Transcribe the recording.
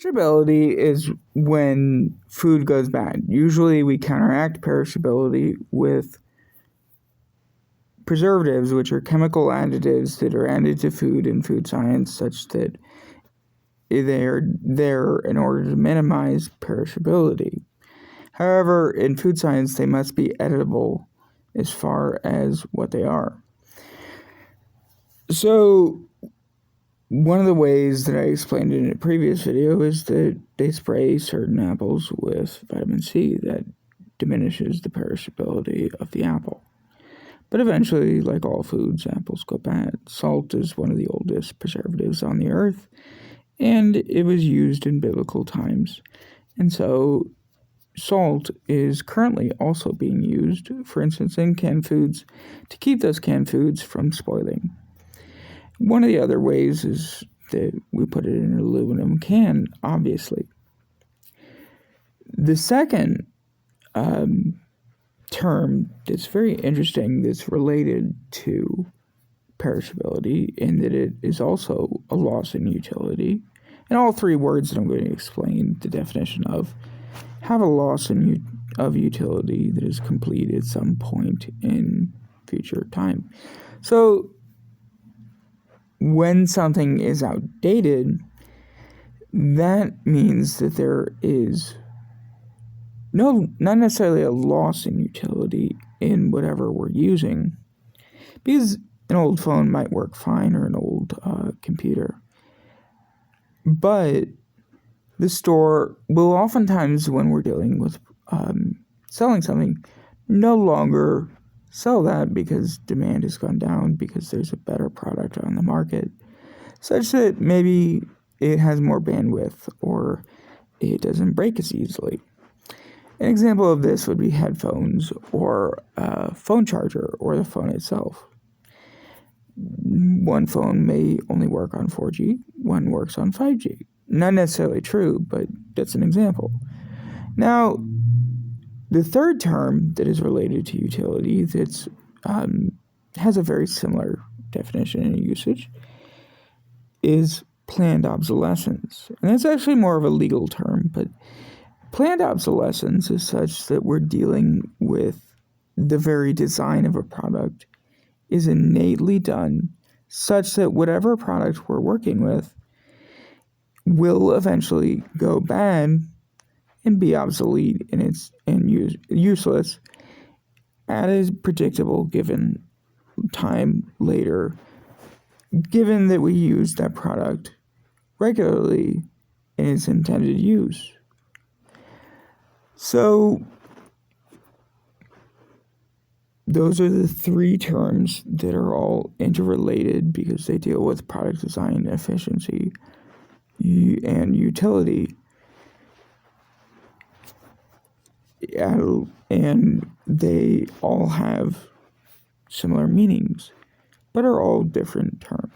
Perishability is when food goes bad. Usually we counteract perishability with preservatives, which are chemical additives that are added to food in food science such that they're there in order to minimize perishability. However, in food science, they must be editable as far as what they are. So, one of the ways that I explained in a previous video is that they spray certain apples with vitamin C that diminishes the perishability of the apple. But eventually, like all foods, apples go bad. Salt is one of the oldest preservatives on the earth, and it was used in biblical times. And so salt is currently also being used, for instance, in canned foods to keep those canned foods from spoiling. One of the other ways is that we put it in an aluminum can, obviously. The second term that's very interesting that's related to perishability in that it is also a loss in utility. And all three words that I'm going to explain the definition of have a loss of utility that is complete at some point in future time. So when something is outdated, that means that there is not necessarily a loss in utility in whatever we're using, because an old phone might work fine or an old computer. But the store will oftentimes, when we're dealing with selling something, no longer sell that because demand has gone down because there's a better product on the market, such that maybe it has more bandwidth or it doesn't break as easily. An example of this would be headphones or a phone charger or the phone itself. One phone may only work on 4G, one works on 5G. Not necessarily true, but that's an example. Now, the third term that is related to utility that has a very similar definition and usage is planned obsolescence. And that's actually more of a legal term, but planned obsolescence is such that we're dealing with the very design of a product is innately done such that whatever product we're working with will eventually go bad and be obsolete and useless at a predictable given time later, given that we use that product regularly in its intended use. So those are the three terms that are all interrelated because they deal with product design, efficiency, and utility. And they all have similar meanings, but are all different terms.